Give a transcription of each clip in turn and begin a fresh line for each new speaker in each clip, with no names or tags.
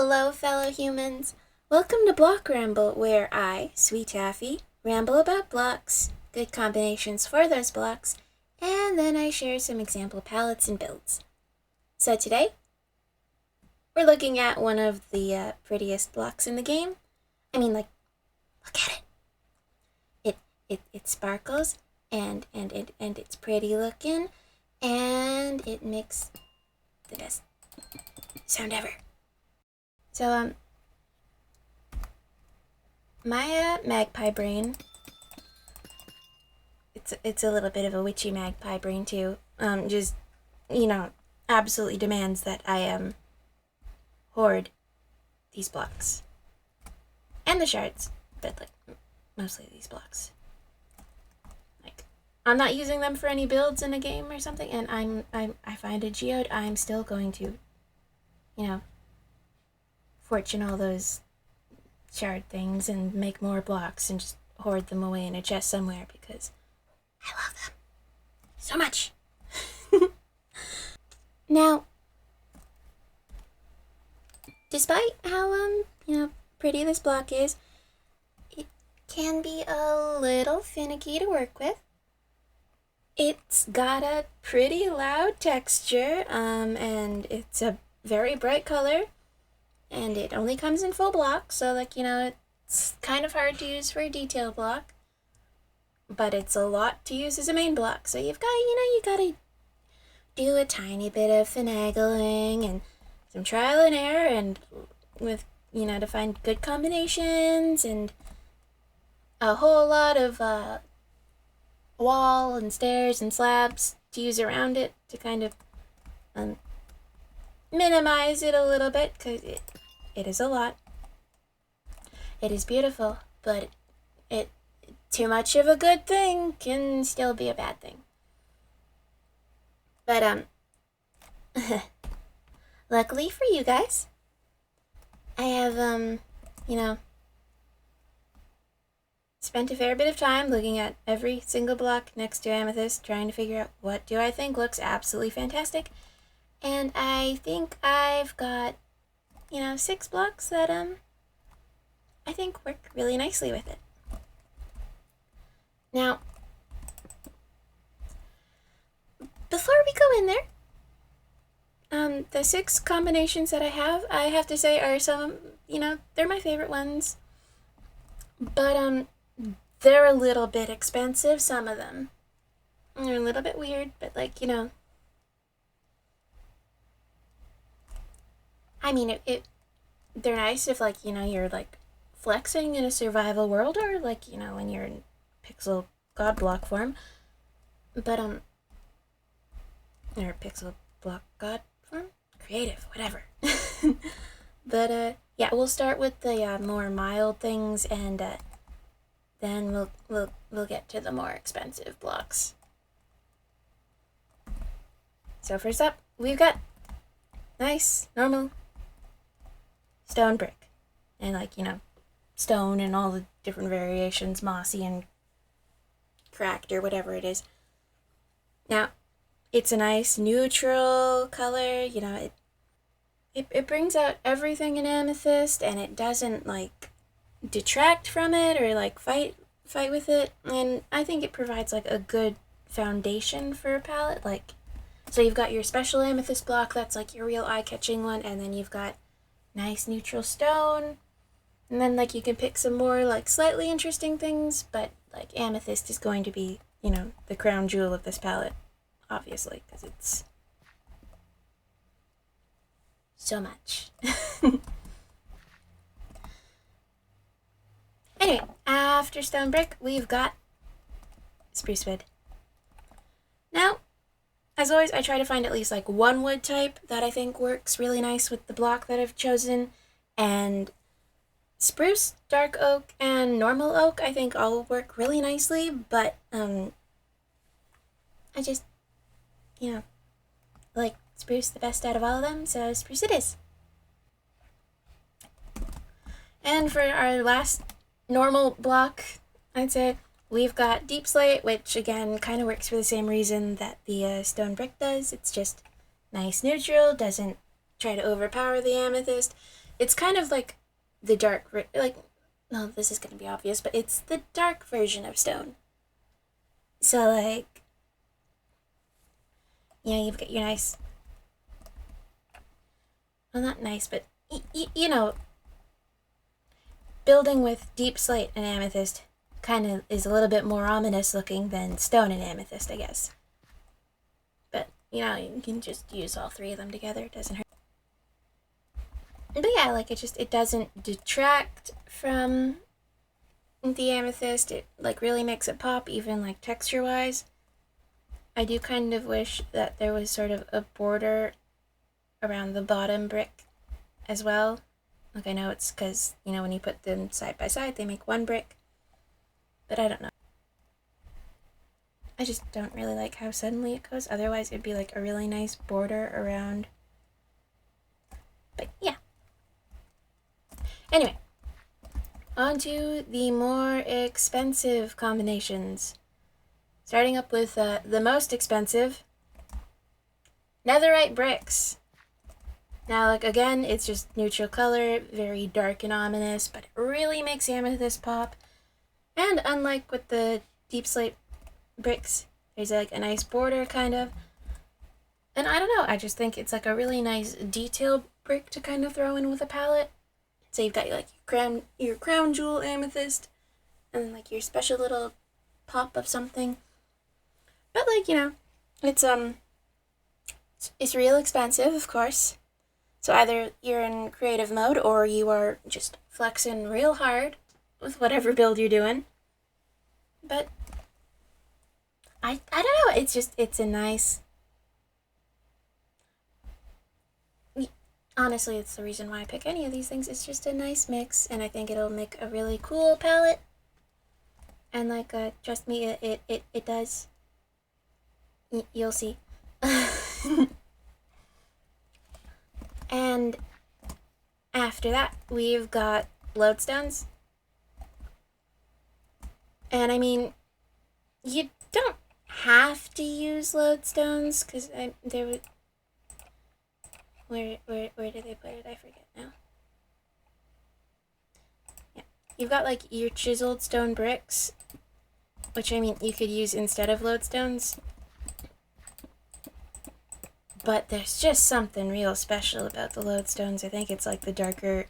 Hello, fellow humans. Welcome to Block Ramble, where I, Sweetaffy, ramble about blocks, good combinations for those blocks, and then I share some example palettes and builds. So today, we're looking at one of the prettiest blocks in the game. Look at it. It sparkles, and it's pretty looking, and it makes the best sound ever. So, my magpie brain, it's a little bit of a witchy magpie brain too, absolutely demands that I, hoard these blocks. And the shards, but, mostly these blocks. I'm not using them for any builds in a game or something, and I find a geode, I'm still going to, fortune all those shard things and make more blocks and just hoard them away in a chest somewhere because I love them so much. Now, despite how, pretty this block is, it can be a little finicky to work with. It's got a pretty loud texture, and it's a very bright color. And it only comes in full block, so it's kind of hard to use for a detail block. But it's a lot to use as a main block, so you gotta do a tiny bit of finagling and some trial and error, and with, to find good combinations, and a whole lot of wall and stairs and slabs to use around it to kind of minimize it a little bit, because it is a lot. It is beautiful, but too much of a good thing can still be a bad thing. But luckily for you guys, I have spent a fair bit of time looking at every single block next to Amethyst, trying to figure out what do I think looks absolutely fantastic. And I think I've got, 6 blocks that, I think work really nicely with it. Now, before we go in there, the 6 combinations that I have to say are some, they're my favorite ones. But, they're a little bit expensive, some of them. They're a little bit weird, but they're nice if, you're, flexing in a survival world, or, when you're in pixel god block form. But, or pixel block god form? Creative, whatever. But, yeah, we'll start with the, more mild things, and, then we'll get to the more expensive blocks. So first up, we've got nice, normal stone brick. And stone and all the different variations, mossy and cracked or whatever it is. Now, it's a nice neutral color, it brings out everything in amethyst, and it doesn't detract from it or fight with it. And I think it provides a good foundation for a palette. So you've got your special amethyst block, that's your real eye-catching one, and then you've got nice neutral stone, and then you can pick some more slightly interesting things, but amethyst is going to be the crown jewel of this palette, obviously, because it's so much. Anyway, after stone brick, we've got spruce wood. Now, as always, I try to find at least one wood type that I think works really nice with the block that I've chosen, and spruce, dark oak, and normal oak I think all work really nicely, but I just, like spruce the best out of all of them, so spruce it is. And for our last normal block, I'd say we've got deep slate, which again kind of works for the same reason that the stone brick does. It's just nice neutral, doesn't try to overpower the amethyst. it's kind of like the dark, like, no, this is gonna be obvious, but it's the dark version of stone. So, like, you know, you've got your nice, well, not nice, but, you know, building with deep slate and amethyst kind of is a little bit more ominous looking than stone and amethyst, I guess. But, you know, you can just use all three of them together. It doesn't hurt. But yeah, like, it doesn't detract from the amethyst. It, like, really makes it pop, even, like, texture-wise. I do kind of wish that there was sort of a border around the bottom brick as well. Like, I know it's because, you know, when you put them side by side, they make one brick. But I don't know. I just don't really like how suddenly it goes. Otherwise, it'd be, like, a really nice border around. But, yeah. Anyway. On to the more expensive combinations. Starting up with the most expensive. Netherite bricks. Now, like, again, it's just neutral color, very dark and ominous, but it really makes amethyst pop. And unlike with the deep slate bricks, there's, like, a nice border, kind of. And I don't know, I just think it's, like, a really nice detailed brick to kind of throw in with a palette. So you've got, like, your crown jewel amethyst, and then, like, your special little pop of something. But, like, you know, it's real expensive, of course. So either you're in creative mode or you are just flexing real hard with whatever build you're doing. But I don't know, it's a nice, honestly, it's the reason why I pick any of these things. It's just a nice mix, and I think it'll make a really cool palette. And, like, trust me, it does. You'll see. And after that, we've got Bloodstones. And I mean, you don't have to use Lodestones, because there would... Where did they put it? I forget now. Yeah. You've got, like, your chiseled stone bricks, which, I mean, you could use instead of Lodestones. But there's just something real special about the Lodestones. I think it's, like, the darker,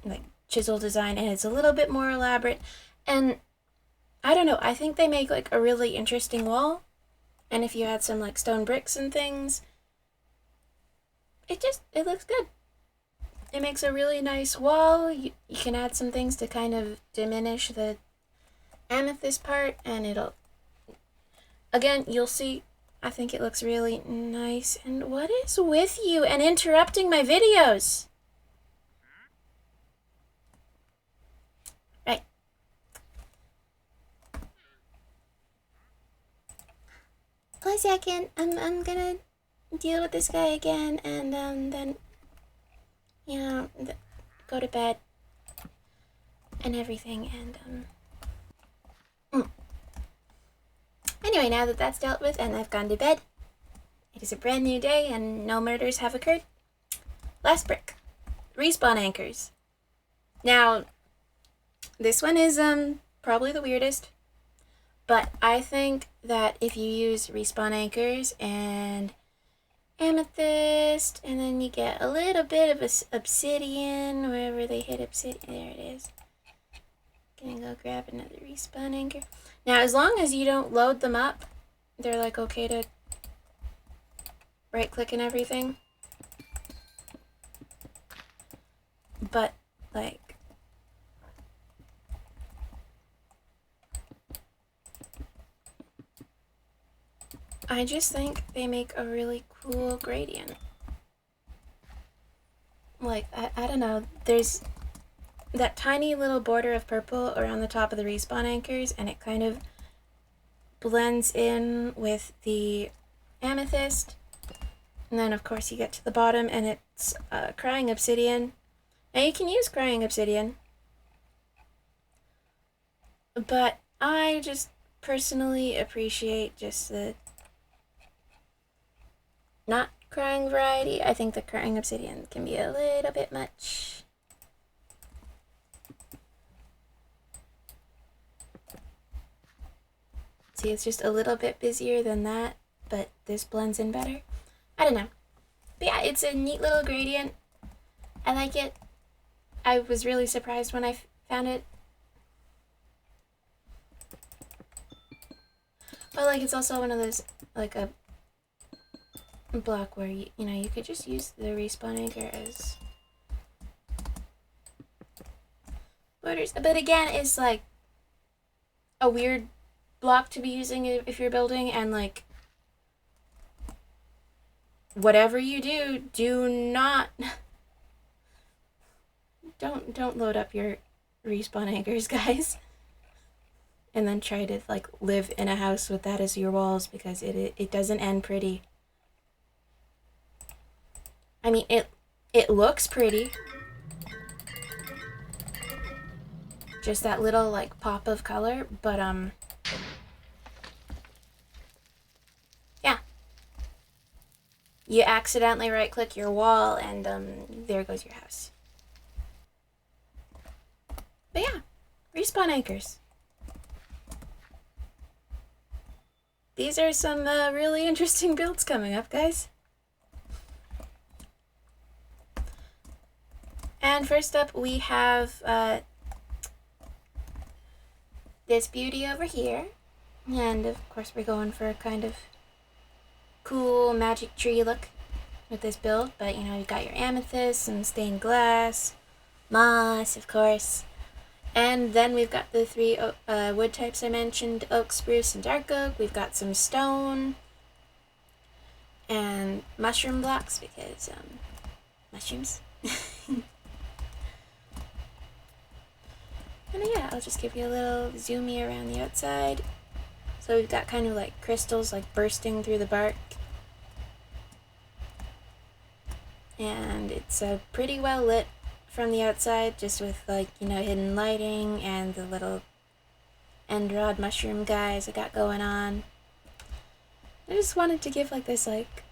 like, chisel design, and it's a little bit more elaborate. And I don't know, I think they make, like, a really interesting wall. And if you add some, like, stone bricks and things, it looks good. It makes a really nice wall. You can add some things to kind of diminish the amethyst part, and it'll... Again, you'll see, I think it looks really nice. And what is with you and interrupting my videos? Right. One second, I'm gonna deal with this guy again, and then, you know, go to bed and everything, and Anyway, now that that's dealt with and I've gone to bed, it is a brand new day and no murders have occurred. Last brick. Respawn anchors. Now, this one is probably the weirdest, but I think that if you use respawn anchors and amethyst, and then you get a little bit of obsidian, wherever they hit obsidian, there it is. Gonna go grab another respawn anchor. Now, as long as you don't load them up, they're, like, okay to right-click and everything. But, like, I just think they make a really cool gradient. Like, I don't know, there's that tiny little border of purple around the top of the respawn anchors, and it kind of blends in with the amethyst. And then, of course, you get to the bottom, and it's crying obsidian. Now, you can use crying obsidian, but I just personally appreciate just the not crying variety. I think the crying obsidian can be a little bit much. See, it's just a little bit busier than that, but this blends in better. I don't know. But yeah, it's a neat little gradient. I like it. I was really surprised when I found it. But like, it's also one of those, like a block where you know, you could just use the respawn anchor as borders. But again, it's like a weird block to be using if you're building, and like, whatever you do, do not don't load up your respawn anchors, guys, and then try to like live in a house with that as your walls, because it doesn't end pretty. I mean, it looks pretty, just that little like pop of color, but yeah, you accidentally right click your wall and there goes your house. But yeah, respawn anchors. These are some really interesting builds coming up, guys. And first up, we have this beauty over here. And of course, we're going for a kind of cool magic tree look with this build. But you know, you've got your amethyst and stained glass, moss, of course. And then we've got the three wood types I mentioned: oak, spruce, and dark oak. We've got some stone and mushroom blocks because mushrooms. And yeah, I'll just give you a little zoomy around the outside. So we've got kind of like crystals like bursting through the bark. And it's pretty well lit from the outside, just with like, you know, hidden lighting and the little end rod mushroom guys I got going on. I just wanted to give like this like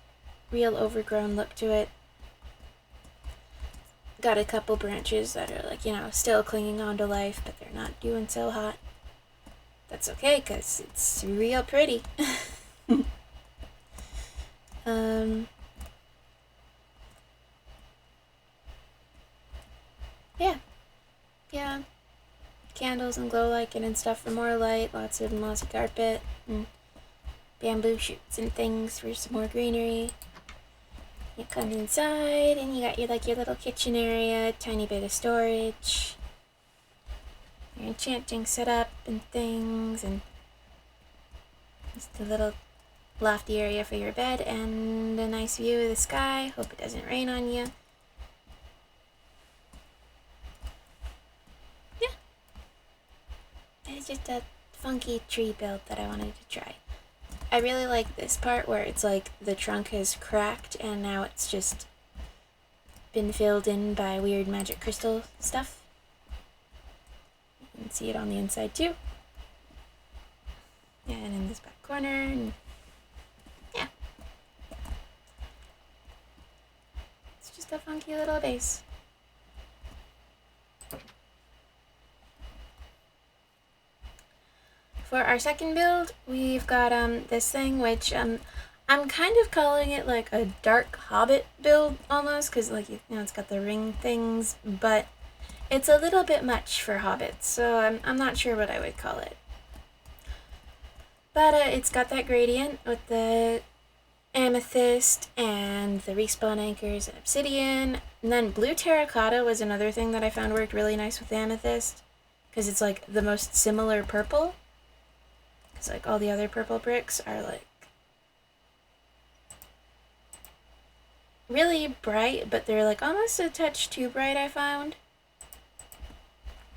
real overgrown look to it. Got a couple branches that are like, you know, still clinging on to life, but they're not doing so hot. That's okay, because it's real pretty. Yeah. Candles and glow lichen and stuff for more light. Lots of mossy carpet and bamboo shoots and things for some more greenery. You come inside and you got your little kitchen area, tiny bit of storage, your enchanting setup and things, and just a little lofty area for your bed and a nice view of the sky. Hope it doesn't rain on you. Yeah. It's just a funky tree build that I wanted to try. I really like this part where it's like the trunk has cracked and now it's just been filled in by weird magic crystal stuff. You can see it on the inside too. And in this back corner, and yeah. It's just a funky little base. For our second build, we've got this thing, which I'm kind of calling it like a dark Hobbit build almost, because like, you know, it's got the ring things, but it's a little bit much for hobbits, so I'm not sure what I would call it. But it's got that gradient with the amethyst and the respawn anchors and obsidian, and then blue terracotta was another thing that I found worked really nice with amethyst, because it's like the most similar purple. Like all the other purple bricks are like really bright, but they're like almost a touch too bright, I found.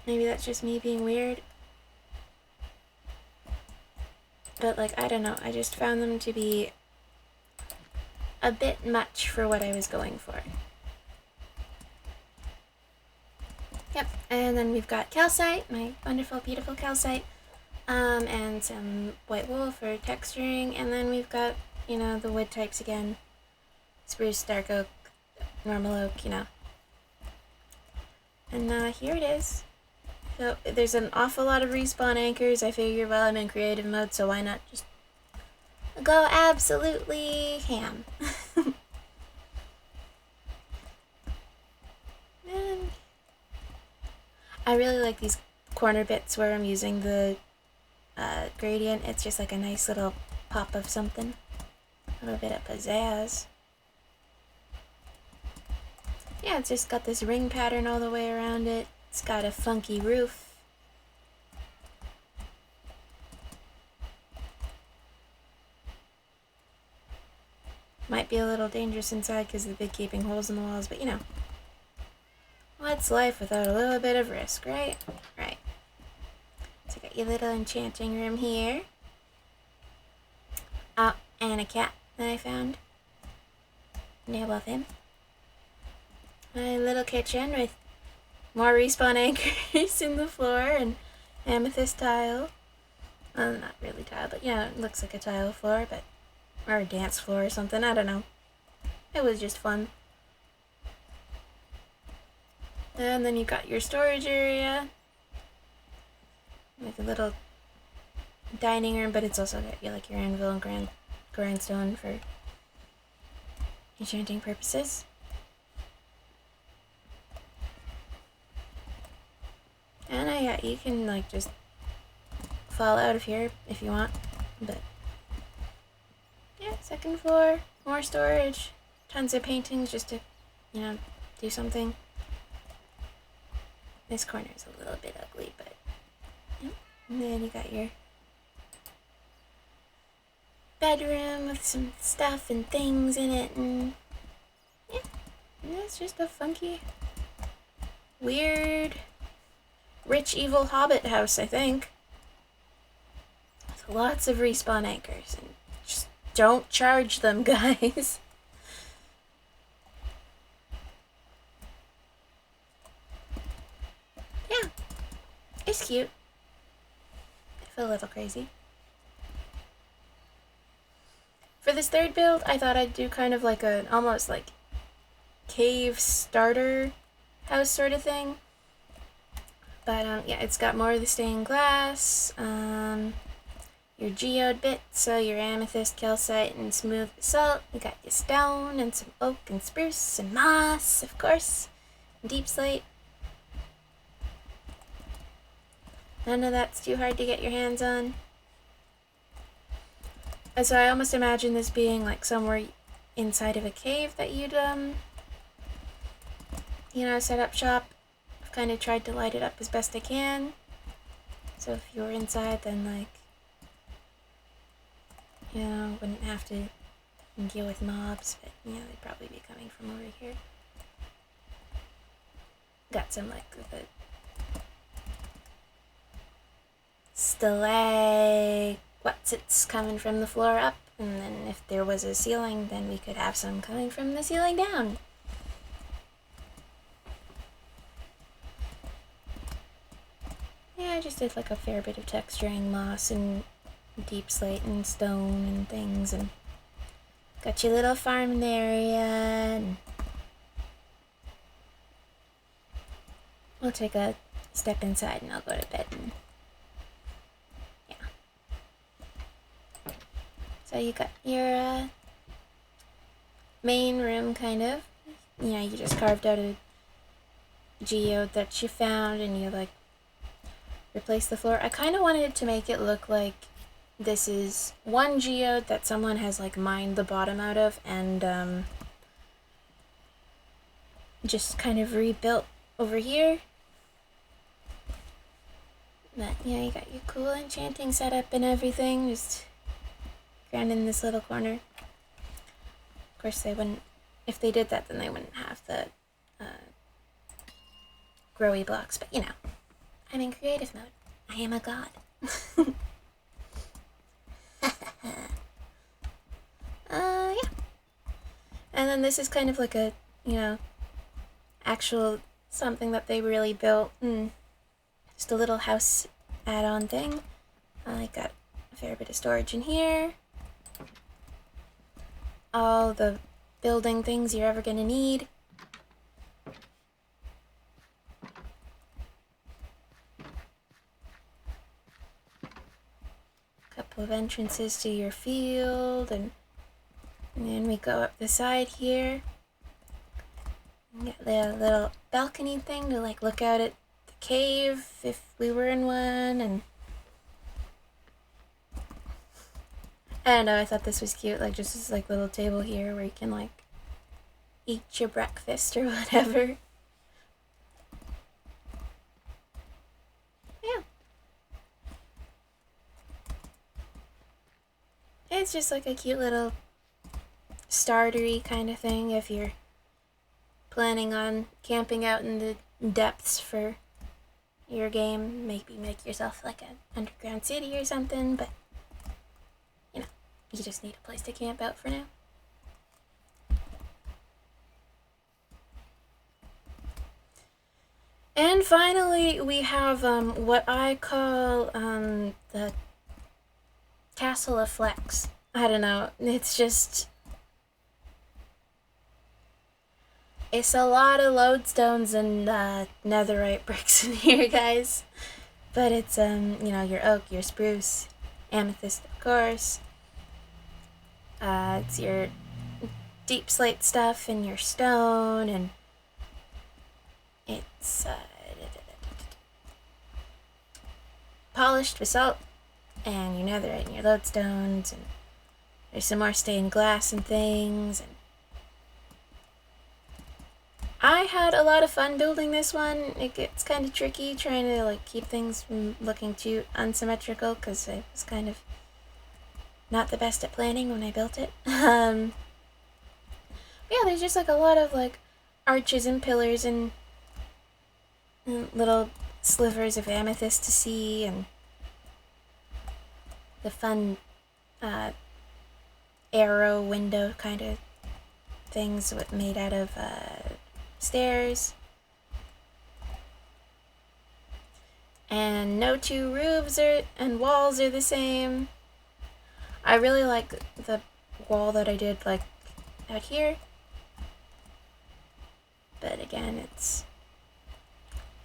Maybe that's just me being weird. But like, I don't know, I just found them to be a bit much for what I was going for. Yep, and then we've got calcite, my wonderful, beautiful calcite. And some white wool for texturing, and then we've got, you know, the wood types again. spruce, dark oak, normal oak, you know. And here it is. So there's an awful lot of respawn anchors. I figure, well, I'm in creative mode, so why not just go absolutely ham. And I really like these corner bits where I'm using the gradient. It's just like a nice little pop of something. A little bit of pizzazz. Yeah, it's just got this ring pattern all the way around it. It's got a funky roof. Might be a little dangerous inside because of the big gaping holes in the walls, but you know. What's life without a little bit of risk, right? Right. So I got your little enchanting room here. Oh, and a cat that I found. Yeah, love him. My little kitchen with more respawn anchors in the floor and amethyst tile. Well, not really tile, but yeah, it looks like a tile floor, but or a dance floor or something, I don't know. It was just fun. And then you got your storage area. Like a little dining room, but it's also got like your anvil and grindstone for enchanting purposes. And you can like just fall out of here if you want, but yeah, second floor, more storage, tons of paintings just to, you know, do something. This corner is a little bit ugly, but yeah. And then you got your bedroom with some stuff and things in it, and yeah, and it's just a funky, weird, rich, evil Hobbit house, I think. With lots of respawn anchors, and just don't charge them, guys. Yeah, it's cute. I feel a little crazy. For this third build, I thought I'd do kind of like an almost like cave starter house sort of thing. But yeah, it's got more of the stained glass, your geode bits, so your amethyst, calcite, and smooth basalt. You got your stone and some oak and spruce and moss, of course, and deep slate. None of that's too hard to get your hands on. And so I almost imagine this being like somewhere inside of a cave that you'd, you know, set up shop. I've kind of tried to light it up as best I can. So if you were inside, then like, you know, wouldn't have to deal with mobs, but yeah, they'd probably be coming from over here. Got some like the it's coming from the floor up, and then if there was a ceiling, then we could have some coming from the ceiling down. Yeah, I just did like a fair bit of texturing, moss and deep slate and stone and things, and got your little farming area, and we'll take a step inside and I'll go to bed. And yeah. So you got your main room, kind of. You know, you just carved out a geode that you found and you like replace the floor. I kind of wanted to make it look like this is one geode that someone has like mined the bottom out of and just kind of rebuilt over here. But yeah, you got your cool enchanting setup and everything, just grand in this little corner. Of course they wouldn't, if they did that then they wouldn't have the growy blocks, but you know, I'm in creative mode. I am a god. Yeah. And then this is kind of like a, you know, actual something that they really built, and just a little house add-on thing. I got a fair bit of storage in here. All the building things you're ever gonna need. Couple of entrances to your field, and then we go up the side here. Got the little balcony thing to like look out at the cave if we were in one, and I don't know, I thought this was cute, like just this like little table here where you can like eat your breakfast or whatever. Yeah. It's just like a cute little startery kind of thing if you're planning on camping out in the depths for your game. Maybe make yourself like an underground city or something, but you know, you just need a place to camp out for now. And finally, we have what I call the Castle of Flex. I don't know, it's a lot of lodestones and netherite bricks in here, guys. But it's, you know, your oak, your spruce, amethyst, of course. It's your deep slate stuff and your stone, and it's polished basalt and your netherite and your lodestones, and there's some more stained glass and things. And I had a lot of fun building this one. It gets kind of tricky trying to like keep things from looking too unsymmetrical because I was kind of not the best at planning when I built it. Yeah, there's just like a lot of like arches and pillars and little slivers of amethyst to see, and the fun arrow window kind of things made out of stairs. And no two roofs and walls are the same. I really like the wall that I did like out here, but again, it's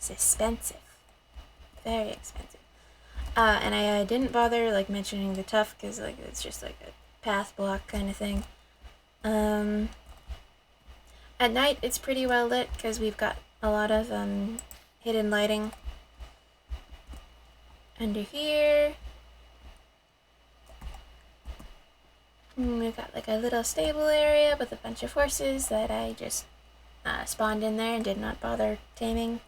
expensive, very expensive. And I didn't bother like mentioning the tuff because like it's just like a path block kind of thing. At night it's pretty well lit because we've got a lot of hidden lighting under here. We've got like a little stable area with a bunch of horses that I just spawned in there and did not bother taming.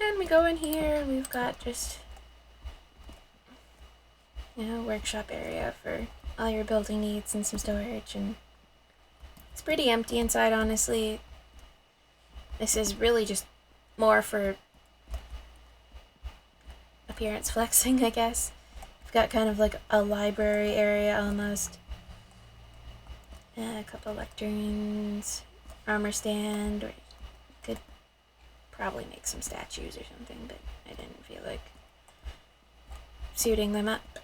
And we go in here, we've got just, you know, workshop area for all your building needs and some storage, and it's pretty empty inside, honestly. This is really just more for appearance flexing, I guess. We've got kind of like a library area almost. A couple lecterns, armor stand, or you could probably make some statues or something, but I didn't feel like suiting them up.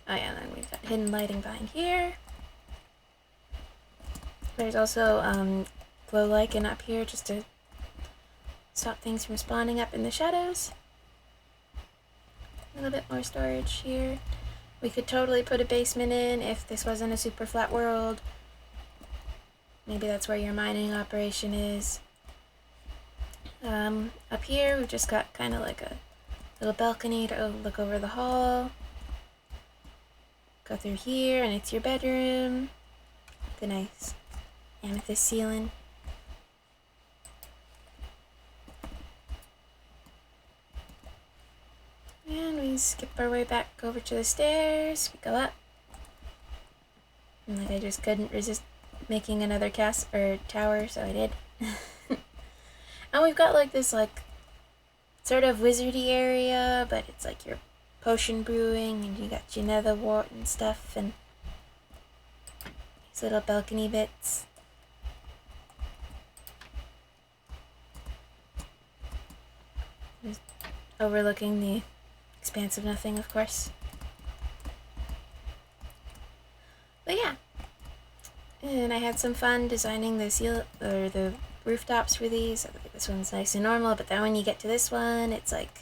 Oh yeah, and then we've got hidden lighting behind here. There's also glow lichen up here just to stop things from spawning up in the shadows. A little bit more storage here. We could totally put a basement in if this wasn't a super flat world. Maybe that's where your mining operation is. Up here we've just got kind of like a little balcony to look over the hall. Go through here and it's your bedroom. The nice amethyst ceiling. And we skip our way back over to the stairs. We go up. And like I just couldn't resist making another tower, so I did. And we've got like this like sort of wizardy area, but it's like your potion brewing, and you got your nether wart and stuff, and these little balcony bits. There's overlooking the expanse of nothing, of course. But yeah. And I had some fun designing the rooftops for these. I think this one's nice and normal, but then when you get to this one, it's like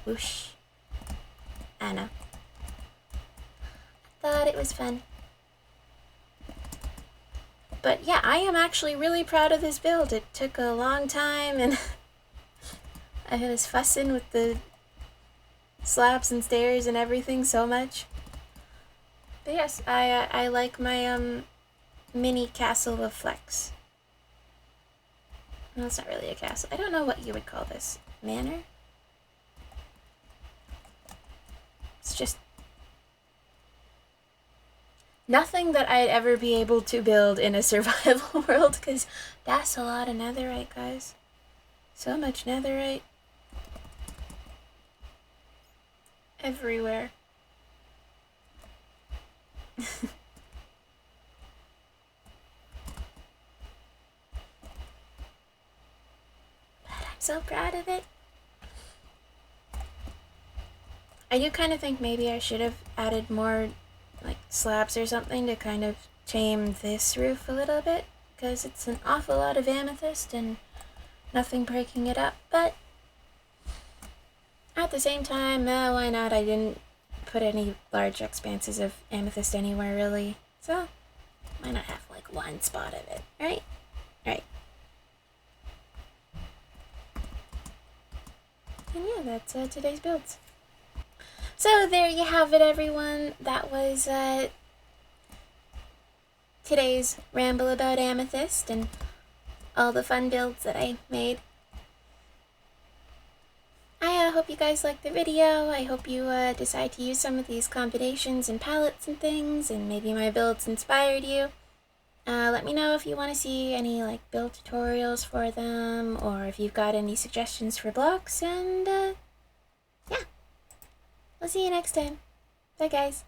whoosh. I know. Thought it was fun. But yeah, I am actually really proud of this build. It took a long time, and I was fussing with the slabs and stairs and everything so much. But yes, I like my mini castle of flex. No, it's not really a castle. I don't know what you would call this. Manor? It's just nothing that I'd ever be able to build in a survival world, because that's a lot of netherite, guys. So much netherite. Everywhere. But I'm so proud of it. I do kind of think maybe I should have added more like slabs or something to kind of tame this roof a little bit, because it's an awful lot of amethyst and nothing breaking it up, but at the same time, why not? I didn't put any large expanses of amethyst anywhere really, so why not have like one spot of it, right? Right. And yeah, that's today's builds. So there you have it, everyone. That was today's ramble about amethyst and all the fun builds that I made. I hope you guys liked the video. I hope you decide to use some of these combinations and palettes and things, and maybe my builds inspired you. Let me know if you want to see any like build tutorials for them, or if you've got any suggestions for blocks, and yeah. I'll see you next time. Bye, guys.